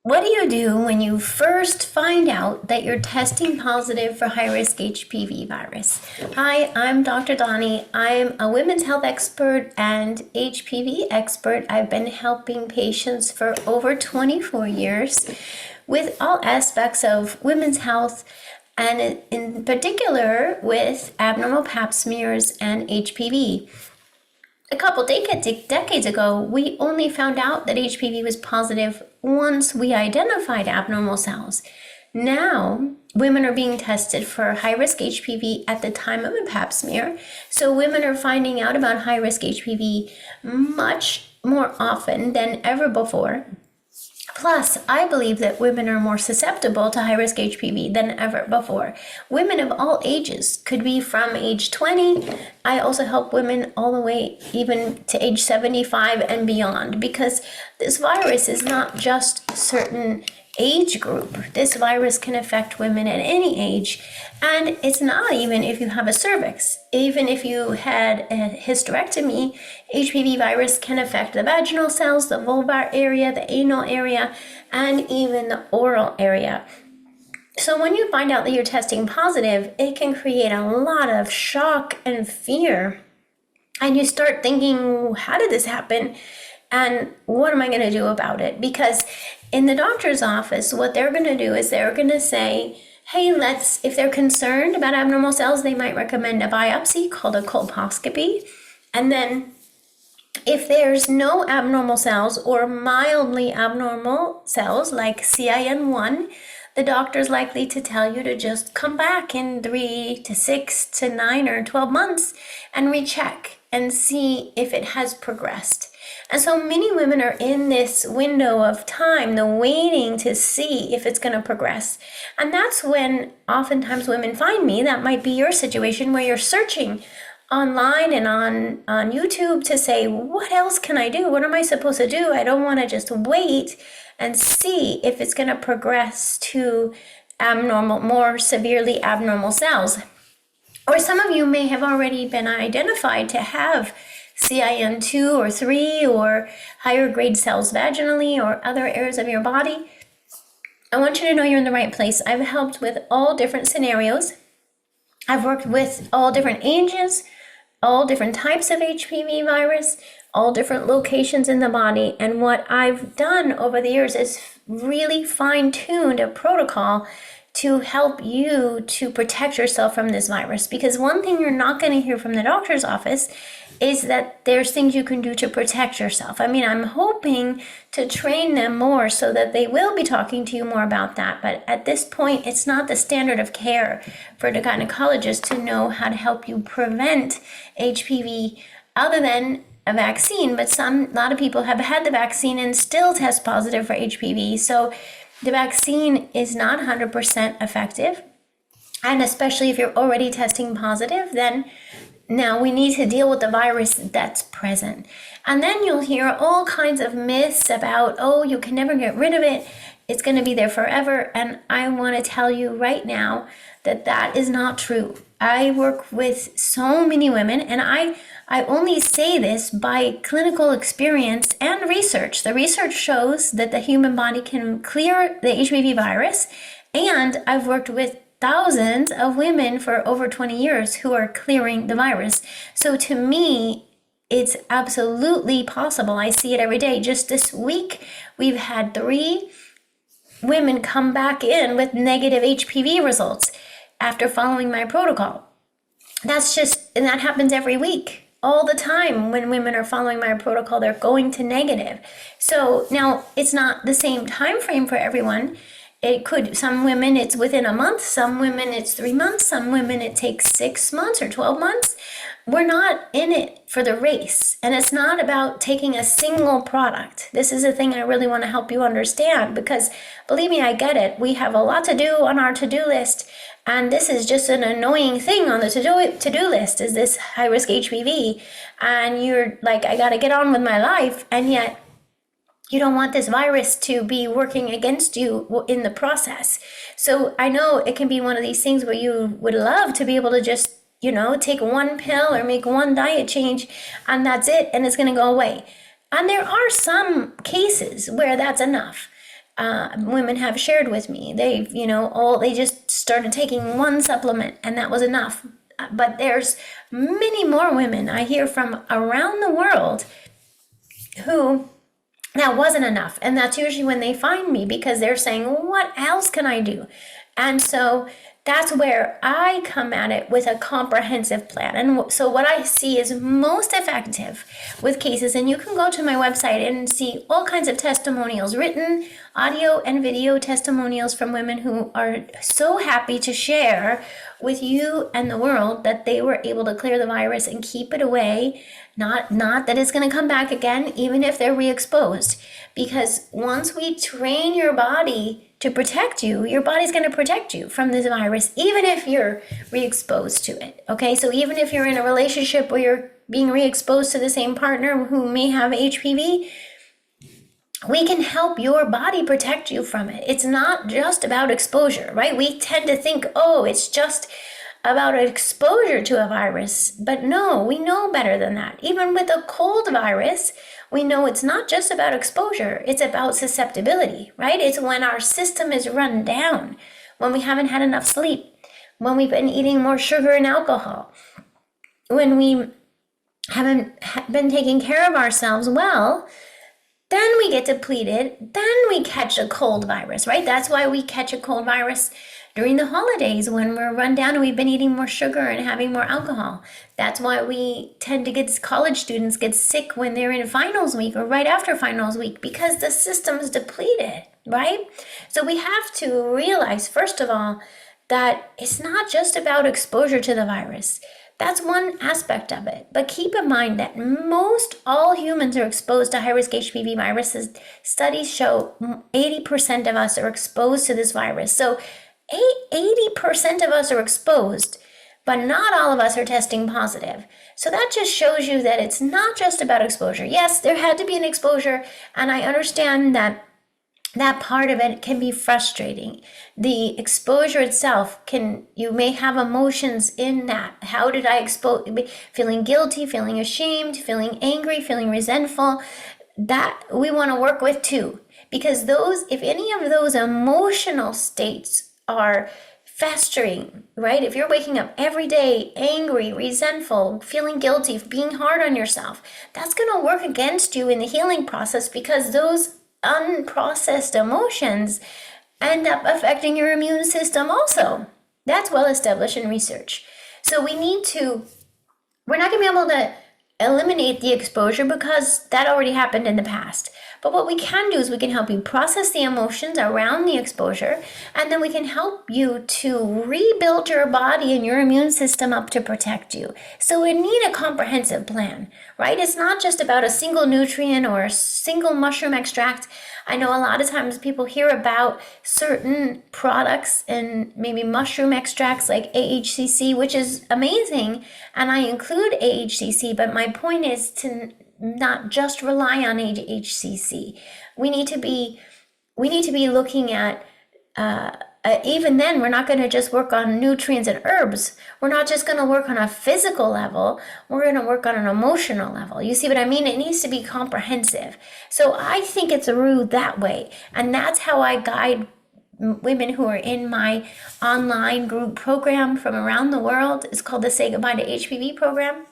What do you do when you first find out that you're testing positive for high-risk HPV virus? Hi, I'm Dr. Donnie. I'm a women's health expert and HPV expert. I've been helping patients for over 24 years with all aspects of women's health, and in particular with abnormal pap smears and HPV. A couple decades ago, we only found out that HPV was positive once we identified abnormal cells. Now, women are being tested for high-risk HPV at the time of a pap smear. So women are finding out about high-risk HPV much more often than ever before. Plus, I believe that women are more susceptible to high-risk HPV than ever before. Women of all ages could be from age 20. I also help women all the way even to age 75 and beyond, because this virus is not just a certain age group. This virus can affect women at any age, and it's not even if you have a cervix. Even if you had a hysterectomy, HPV virus can affect the vaginal cells, the vulvar area, the anal area, and even the oral area. So when you find out that you're testing positive, it can create a lot of shock and fear. And you start thinking, how did this happen? And what am I going to do about it? Because in the doctor's office, what they're going to do is they're going to say, hey, if they're concerned about abnormal cells, they might recommend a biopsy called a colposcopy. And then if there's no abnormal cells or mildly abnormal cells like CIN1, the doctor's likely to tell you to just come back in 3 to 6 to 9 or 12 months and recheck and see if it has progressed. And so many women are in this window of time, the waiting to see if it's going to progress. And that's when oftentimes women find me. That might be your situation, where you're searching online and on YouTube to say, what else can I do? What am I supposed to do? I don't want to just wait and see if it's going to progress to abnormal, more severely abnormal cells. Or some of you may have already been identified to have CIN2 or 3 or higher grade cells vaginally or other areas of your body. I want you to know you're in the right place. I've helped with all different scenarios. I've worked with all different ages, all different types of HPV virus, all different locations in the body. And what I've done over the years is really fine-tuned a protocol to help you to protect yourself from this virus. Because one thing you're not going to hear from the doctor's office is that there's things you can do to protect yourself. I mean, I'm hoping to train them more so that they will be talking to you more about that. But at this point, it's not the standard of care for the gynecologist to know how to help you prevent HPV other than a vaccine. But a lot of people have had the vaccine and still test positive for HPV. So the vaccine is not 100% effective. And especially if you're already testing positive, then now we need to deal with the virus that's present. And then you'll hear all kinds of myths about, oh, you can never get rid of it. It's going to be there forever. And I want to tell you right now that that is not true. I work with so many women, and I only say this by clinical experience and research. The research shows that the human body can clear the HPV virus, and I've worked with thousands of women for over 20 years who are clearing the virus. So to me, it's absolutely possible. I see it every day. Just this week, we've had 3 women come back in with negative HPV results after following my protocol. And that happens every week. All the time when women are following my protocol, they're going to negative. So now it's not the same time frame for everyone. Some women it's within a month, some women it's 3 months, some women it takes 6 months or 12 months. We're not in it for the race, and it's not about taking a single product. This is a thing I really want to help you understand, because believe me, I get it. We have a lot to do on our to-do list, and this is just an annoying thing on the to-do list, is this high-risk HPV, and you're like, I got to get on with my life, and yet you don't want this virus to be working against you in the process. So I know it can be one of these things where you would love to be able to just, take one pill or make one diet change and that's it, and it's going to go away. And there are some cases where that's enough. women have shared with me. They just started taking one supplement and that was enough. But there's many more women I hear from around the world who that wasn't enough. And that's usually when they find me because they're saying, what else can I do? And so that's where I come at it with a comprehensive plan. And so what I see is most effective with cases, and you can go to my website and see all kinds of testimonials, written, audio, and video testimonials from women who are so happy to share with you and the world that they were able to clear the virus and keep it away. Not that it's going to come back again, even if they're re-exposed. Because once we train your body to protect you, your body's going to protect you from this virus, even if you're re-exposed to it. Okay, so even if you're in a relationship where you're being re-exposed to the same partner who may have HPV, we can help your body protect you from it. It's not just about exposure, right? We tend to think, oh, it's just about exposure to a virus. But no, we know better than that. Even with a cold virus, we know it's not just about exposure, it's about susceptibility, right? It's when our system is run down, when we haven't had enough sleep, when we've been eating more sugar and alcohol, when we haven't been taking care of ourselves well, then we get depleted, then we catch a cold virus, right? That's why we catch a cold virus during the holidays when we're run down and we've been eating more sugar and having more alcohol. That's why we tend to get college students get sick when they're in finals week or right after finals week, because the system's depleted, right? So we have to realize, first of all, that it's not just about exposure to the virus. That's one aspect of it. But keep in mind that most all humans are exposed to high-risk HPV viruses. Studies show 80% of us are exposed to this virus. So 80% of us are exposed, but not all of us are testing positive. So that just shows you that it's not just about exposure. Yes, there had to be an exposure, and I understand that part of it can be frustrating. The exposure itself you may have emotions in that. How did I expose? Feeling guilty, feeling ashamed, feeling angry, feeling resentful. That we want to work with too. Because if any of those emotional states are festering, right? If you're waking up every day angry, resentful, feeling guilty, being hard on yourself, that's going to work against you in the healing process, because those unprocessed emotions end up affecting your immune system also. That's well established in research. So we're not going to be able to eliminate the exposure because that already happened in the past. But what we can do is we can help you process the emotions around the exposure, and then we can help you to rebuild your body and your immune system up to protect you. So we need a comprehensive plan, right? It's not just about a single nutrient or a single mushroom extract. I know a lot of times people hear about certain products and maybe mushroom extracts like AHCC, which is amazing, and I include AHCC, but my point is to not just rely on HCC. We need to be looking at, even then, we're not going to just work on nutrients and herbs. We're not just going to work on a physical level. We're going to work on an emotional level. You see what I mean? It needs to be comprehensive. So I think it's a route that way. And that's how I guide women who are in my online group program from around the world. It's called the Say Goodbye to HPV program.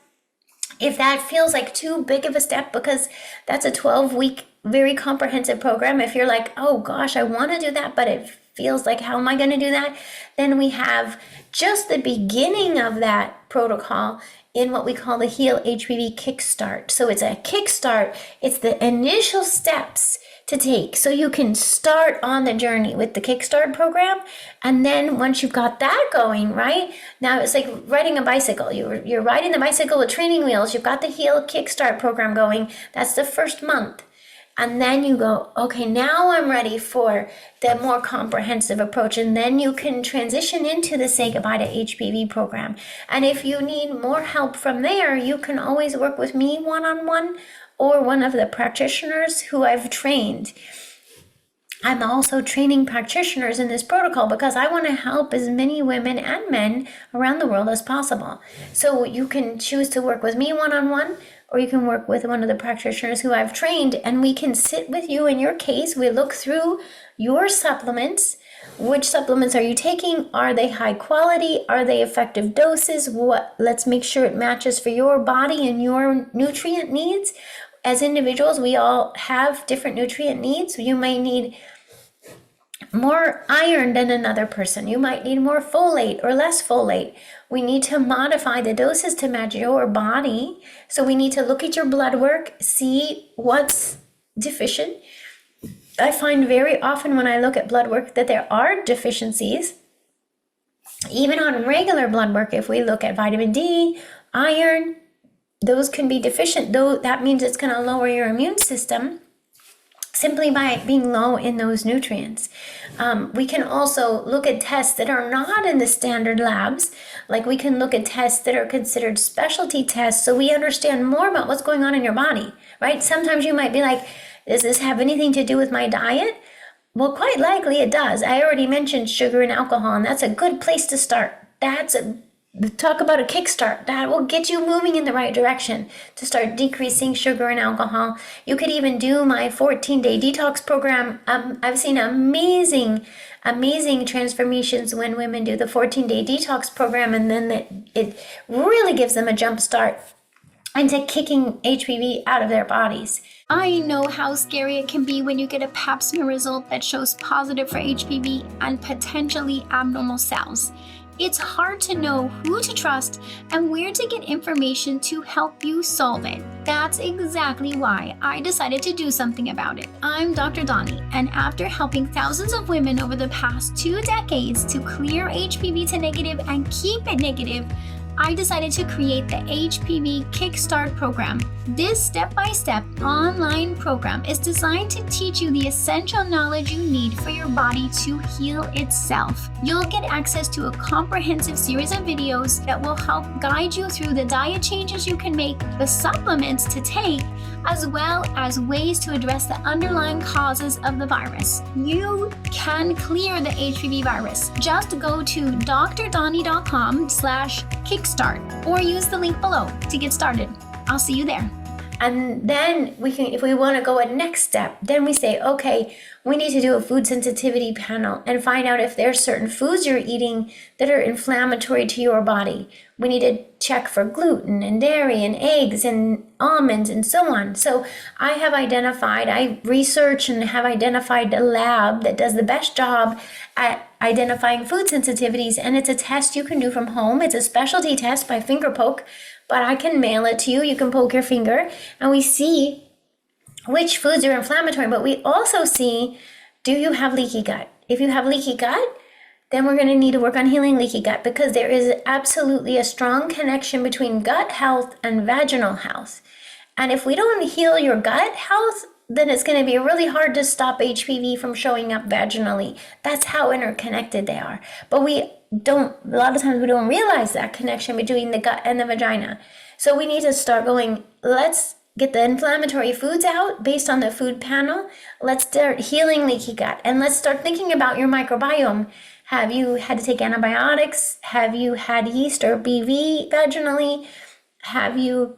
If that feels like too big of a step, because that's a 12-week, very comprehensive program. If you're like, oh gosh, I want to do that, but it feels like, how am I going to do that? Then we have just the beginning of that protocol in what we call the Heal HPV Kickstart. So it's a kickstart. It's the initial steps to take. So you can start on the journey with the Kickstart program. And then once you've got that going, right? Now it's like riding a bicycle. You're riding the bicycle with training wheels. You've got the Heal Kickstart program going. That's the first month. And then you go, okay, now I'm ready for the more comprehensive approach. And then you can transition into the Say Goodbye to HPV program. And if you need more help from there, you can always work with me one-on-one or one of the practitioners who I've trained. I'm also training practitioners in this protocol because I want to help as many women and men around the world as possible. So you can choose to work with me one-on-one, or you can work with one of the practitioners who I've trained, and we can sit with you in your case. We look through your supplements. Which supplements are you taking? Are they high quality? Are they effective doses? Let's make sure it matches for your body and your nutrient needs. As individuals, we all have different nutrient needs. You may need more iron than another person. You might need more folate or less folate. We need to modify the doses to match your body. So we need to look at your blood work, see what's deficient. I find very often when I look at blood work that there are deficiencies. Even on regular blood work, if we look at vitamin D, iron, those can be deficient, though that means it's going to lower your immune system simply by being low in those nutrients. We can also look at tests that are not in the standard labs. Like we can look at tests that are considered specialty tests so we understand more about what's going on in your body, right? Sometimes you might be like, does this have anything to do with my diet? Well, quite likely it does. I already mentioned sugar and alcohol, and that's a good place to start. Talk about a kickstart. That will get you moving in the right direction to start decreasing sugar and alcohol. You could even do my 14-day detox program. I've seen amazing transformations when women do the 14-day detox program, and then it really gives them a jump start into kicking HPV out of their bodies. I know how scary it can be when you get a pap smear result that shows positive for HPV and potentially abnormal cells. It's hard to know who to trust and where to get information to help you solve it. That's exactly why I decided to do something about it. I'm Dr. Donnie, and after helping thousands of women over the past 2 decades to clear HPV to negative and keep it negative, I decided to create the HPV Kickstart program. This step-by-step online program is designed to teach you the essential knowledge you need for your body to heal itself. You'll get access to a comprehensive series of videos that will help guide you through the diet changes you can make, the supplements to take, as well as ways to address the underlying causes of the virus. You can clear the HPV virus. Just go to drdonnie.com/kickstart or use the link below to get started. I'll see you there. And then we can, if we want to go a next step, then we say, okay, we need to do a food sensitivity panel and find out if there's certain foods you're eating that are inflammatory to your body. We need to check for gluten and dairy and eggs and almonds and so on. So I research and have identified a lab that does the best job at identifying food sensitivities, and it's a test you can do from home. It's a specialty test by finger poke, but I can mail it to you. You can poke your finger and we see which foods are inflammatory, but we also see, do you have leaky gut? If you have leaky gut, then we're going to need to work on healing leaky gut, because there is absolutely a strong connection between gut health and vaginal health. And if we don't heal your gut health, then it's going to be really hard to stop HPV from showing up vaginally. That's how interconnected they are. But a lot of times we don't realize that connection between the gut and the vagina. So we need to start going, let's get the inflammatory foods out based on the food panel. Let's start healing leaky gut, and let's start thinking about your microbiome. Have you had to take antibiotics? Have you had yeast or BV vaginally? Have you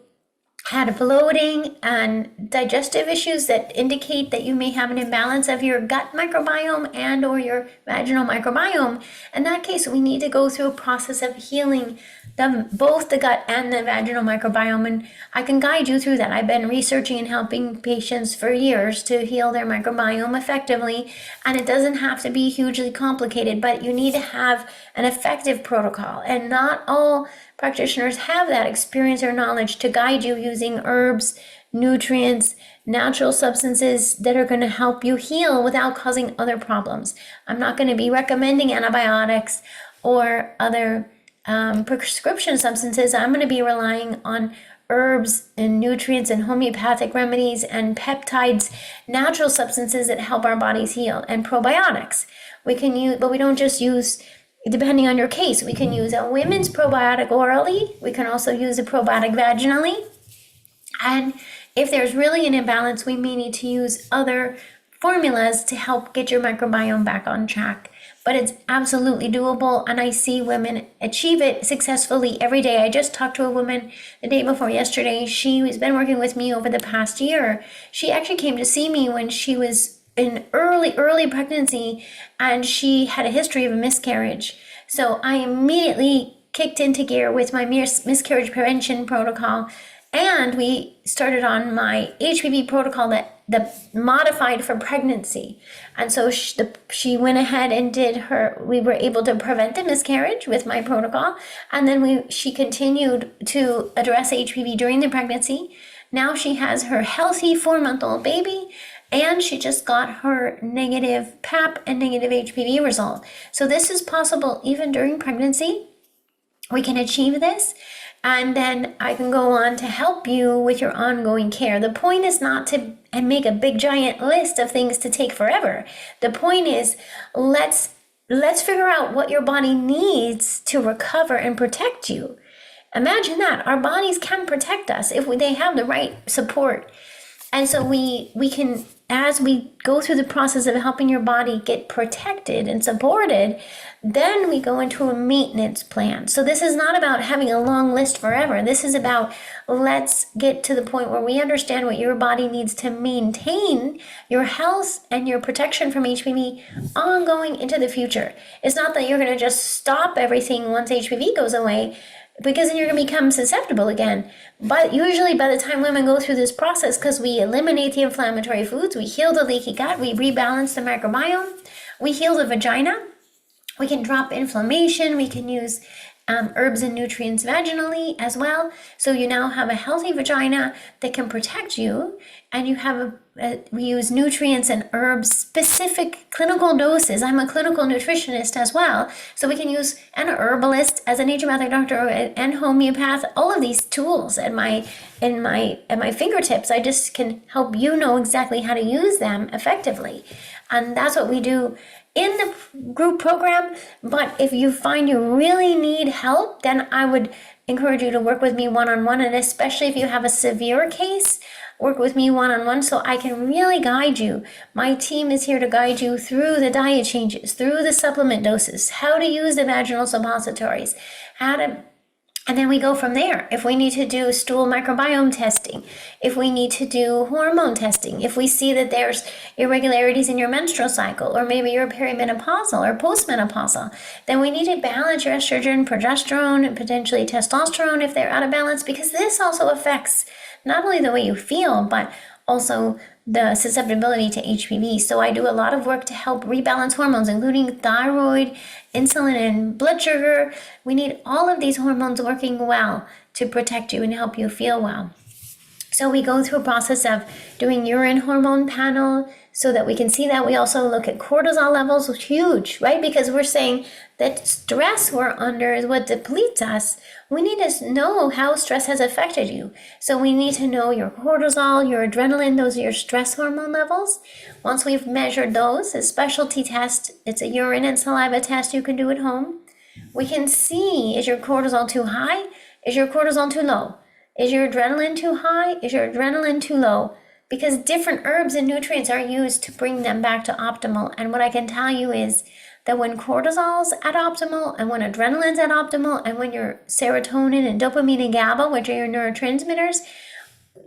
had bloating and digestive issues that indicate that you may have an imbalance of your gut microbiome and or your vaginal microbiome? In that case, we need to go through a process of healing both the gut and the vaginal microbiome, and I can guide you through that. I've been researching and helping patients for years to heal their microbiome effectively, and it doesn't have to be hugely complicated, but you need to have an effective protocol, and not all practitioners have that experience or knowledge to guide you using herbs, nutrients, natural substances that are going to help you heal without causing other problems. I'm not going to be recommending antibiotics or other prescription substances. I'm going to be relying on herbs and nutrients and homeopathic remedies and peptides, natural substances that help our bodies heal, and probiotics. We can use, but we don't just use, depending on your case, we can use a women's probiotic orally. We can also use a probiotic vaginally. And if there's really an imbalance, we may need to use other formulas to help get your microbiome back on track. But it's absolutely doable, and I see women achieve it successfully every day. I just talked to a woman the day before yesterday. She has been working with me over the past year. She actually came to see me when she was in early pregnancy, and she had a history of a miscarriage. So I immediately kicked into gear with my miscarriage prevention protocol, and we started on my HPV protocol that modified for pregnancy. And so she went ahead and we were able to prevent the miscarriage with my protocol. And then she continued to address HPV during the pregnancy. Now she has her healthy 4-month-old baby, and she just got her negative PAP and negative HPV result. So this is possible even during pregnancy. We can achieve this, and then I can go on to help you with your ongoing care. The point is not to make a big giant list of things to take forever. The point is, let's figure out what your body needs to recover and protect you. Imagine that. Our bodies can protect us if they have the right support. And so we can, as we go through the process of helping your body get protected and supported, then we go into a maintenance plan. So this is not about having a long list forever. This is about, let's get to the point where we understand what your body needs to maintain your health and your protection from HPV ongoing into the future. It's not that you're going to just stop everything once HPV goes away, because then you're going to become susceptible again. But usually by the time women go through this process, because we eliminate the inflammatory foods, we heal the leaky gut, we rebalance the microbiome, we heal the vagina, we can drop inflammation, we can use herbs and nutrients vaginally as well. So you now have a healthy vagina that can protect you, and you have we use nutrients and herbs specific clinical doses. I'm a clinical nutritionist as well, so we can use an herbalist as a naturopathic doctor and homeopath. All of these tools at my fingertips. I just can help you know exactly how to use them effectively, and that's what we do in the group program. But if you find you really need help, then I would encourage you to work with me one-on-one, and especially if you have a severe case, work with me one-on-one so I can really guide you. My team is here to guide you through the diet changes, through the supplement doses, how to use the vaginal suppositories, and then we go from there. If we need to do stool microbiome testing, if we need to do hormone testing, if we see that there's irregularities in your menstrual cycle, or maybe you're perimenopausal or postmenopausal, then we need to balance your estrogen, progesterone, and potentially testosterone if they're out of balance, because this also affects not only the way you feel, but also the susceptibility to HPV. So I do a lot of work to help rebalance hormones, including thyroid, insulin, and blood sugar. We need all of these hormones working well to protect you and help you feel well. So we go through a process of doing urine hormone panel so that we can see that. We also look at cortisol levels, which is huge, right? Because we're saying that stress we're under is what depletes us. We need to know how stress has affected you. So we need to know your cortisol, your adrenaline, those are your stress hormone levels. Once we've measured those, a specialty test, it's a urine and saliva test you can do at home. We can see, is your cortisol too high? Is your cortisol too low? Is your adrenaline too high? Is your adrenaline too low? Because different herbs and nutrients are used to bring them back to optimal. And what I can tell you is that when cortisol's at optimal, and when adrenaline's at optimal, and when your serotonin and dopamine and GABA, which are your neurotransmitters,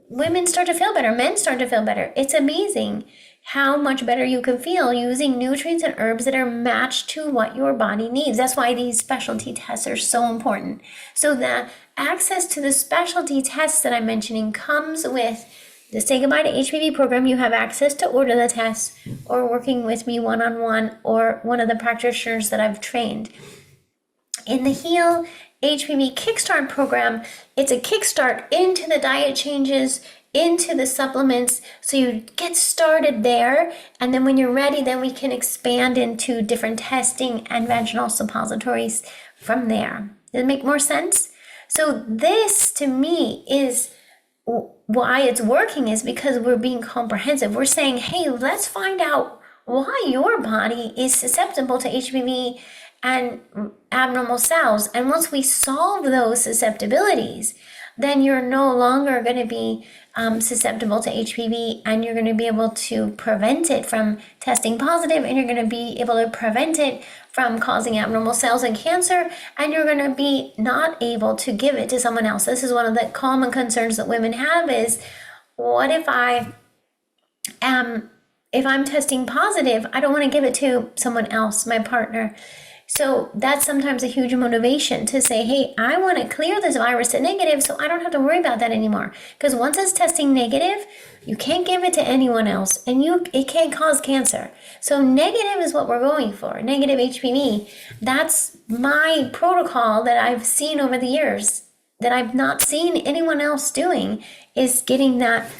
women start to feel better, men start to feel better. It's amazing how much better you can feel using nutrients and herbs that are matched to what your body needs. That's why these specialty tests are so important. So the access to the specialty tests that I'm mentioning comes with the Say Goodbye to HPV program. You have access to order the tests, or working with me one-on-one, or one of the practitioners that I've trained. In the Heal HPV Kickstart program, it's a kickstart into the diet changes, into the supplements, so you get started there, and then when you're ready, then we can expand into different testing and vaginal suppositories from there. Does it make more sense? So this, to me, is why it's working, is because we're being comprehensive. We're saying, hey, let's find out why your body is susceptible to HPV and abnormal cells. And once we solve those susceptibilities, then you're no longer going to be susceptible to HPV, and you're going to be able to prevent it from testing positive, and you're going to be able to prevent it from causing abnormal cells and cancer, and you're going to be not able to give it to someone else. This is one of the common concerns that women have is, what if I'm testing positive, I don't want to give it to someone else, my partner. So that's sometimes a huge motivation to say, hey, I want to clear this virus to negative so I don't have to worry about that anymore. Because once it's testing negative, you can't give it to anyone else, and it can't cause cancer. So negative is what we're going for, negative HPV. That's my protocol that I've seen over the years, that I've not seen anyone else doing, is getting that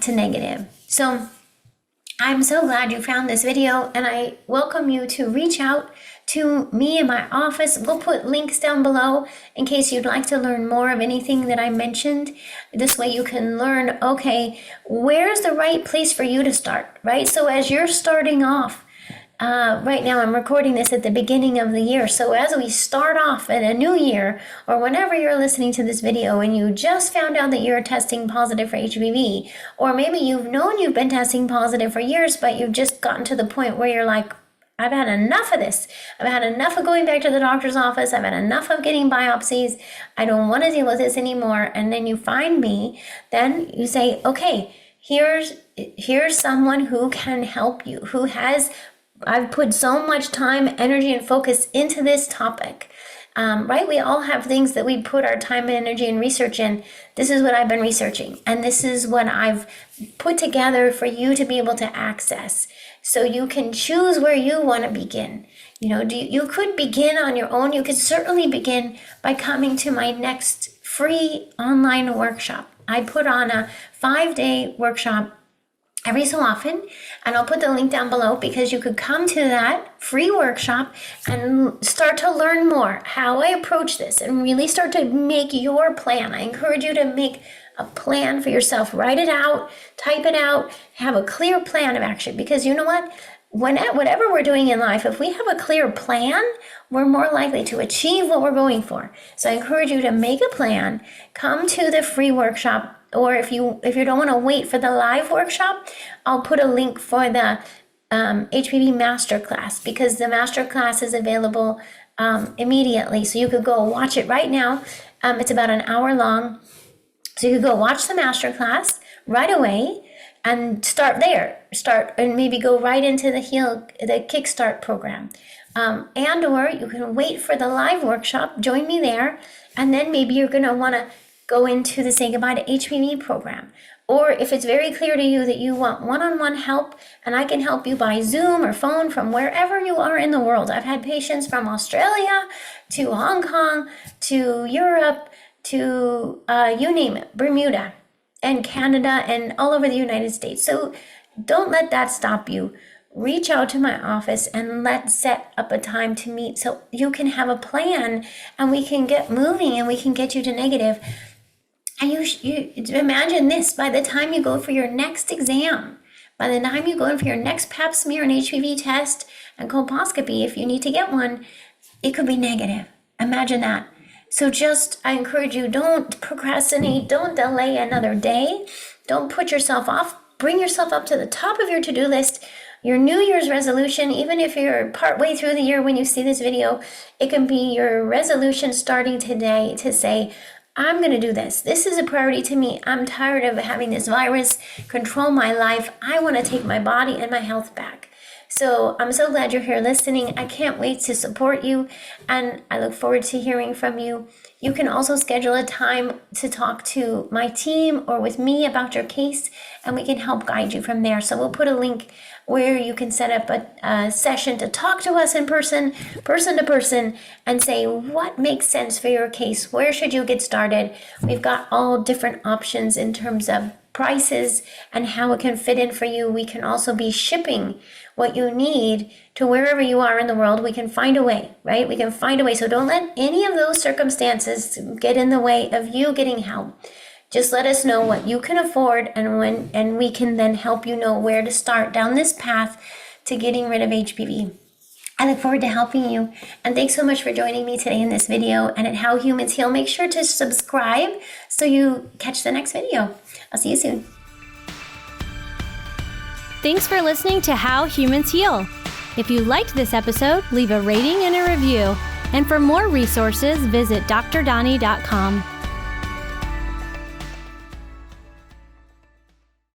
to negative. So I'm so glad you found this video, and I welcome you to reach out to me in my office. We'll put links down below in case you'd like to learn more of anything that I mentioned. This way you can learn, okay, where's the right place for you to start, right? So as you're starting off, right now I'm recording this at the beginning of the year. So as we start off at a new year, or whenever you're listening to this video and you just found out that you're testing positive for HPV, or maybe you've known you've been testing positive for years, but you've just gotten to the point where you're like, I've had enough of this. I've had enough of going back to the doctor's office. I've had enough of getting biopsies. I don't want to deal with this anymore. And then you find me, then you say, okay, here's someone who can help you, I've put so much time, energy, and focus into this topic. Right? We all have things that we put our time, energy, and research in. This is what I've been researching, and this is what I've put together for you to be able to access. So you can choose where you want to begin. You could begin on your own. You could certainly begin by coming to my next free online workshop. I put on a 5-day workshop every so often, and I'll put the link down below, because you could come to that free workshop and start to learn more how I approach this and really start to make your plan. I encourage you to make a plan for yourself. Write it out, type it out, have a clear plan of action, because you know what? Whatever we're doing in life, if we have a clear plan, we're more likely to achieve what we're going for. So I encourage you to make a plan, come to the free workshop, or if you don't want to wait for the live workshop, I'll put a link for the HPV Masterclass, because the Masterclass is available immediately. So you could go watch it right now. It's about an hour long. So you could go watch the Masterclass right away and start there. And maybe go right into the Kickstart program. And or you can wait for the live workshop, join me there, and then maybe you're going to want to go into the Say Goodbye to HPV program. Or if it's very clear to you that you want one-on-one help, and I can help you by Zoom or phone from wherever you are in the world. I've had patients from Australia to Hong Kong to Europe to you name it, Bermuda and Canada and all over the United States. So don't let that stop you. Reach out to my office and let's set up a time to meet so you can have a plan and we can get moving and we can get you to negative. And you imagine this, by the time you go for your next exam, by the time you go in for your next pap smear and HPV test and colposcopy, if you need to get one, it could be negative. Imagine that. So I encourage you, don't procrastinate, don't delay another day, don't put yourself off, bring yourself up to the top of your to-do list. Your New Year's resolution, even if you're partway through the year when you see this video, it can be your resolution starting today to say, I'm going to do this. This is a priority to me. I'm tired of having this virus control my life. I want to take my body and my health back. So I'm so glad you're here listening. I can't wait to support you, and I look forward to hearing from you. You can also schedule a time to talk to my team or with me about your case, and we can help guide you from there. So we'll put a link where you can set up a session to talk to us in person to person, and say what makes sense for your case. Where should you get started? We've got all different options in terms of prices and how it can fit in for you. We can also be shipping what you need to wherever you are in the world. We can find a way, right? We can find a way. So don't let any of those circumstances get in the way of you getting help. Just let us know what you can afford, and we can then help you know where to start down this path to getting rid of HPV. I look forward to helping you. And thanks so much for joining me today in this video and at How Humans Heal. Make sure to subscribe so you catch the next video. I'll see you soon. Thanks for listening to How Humans Heal. If you liked this episode, leave a rating and a review. And for more resources, visit drdonnie.com.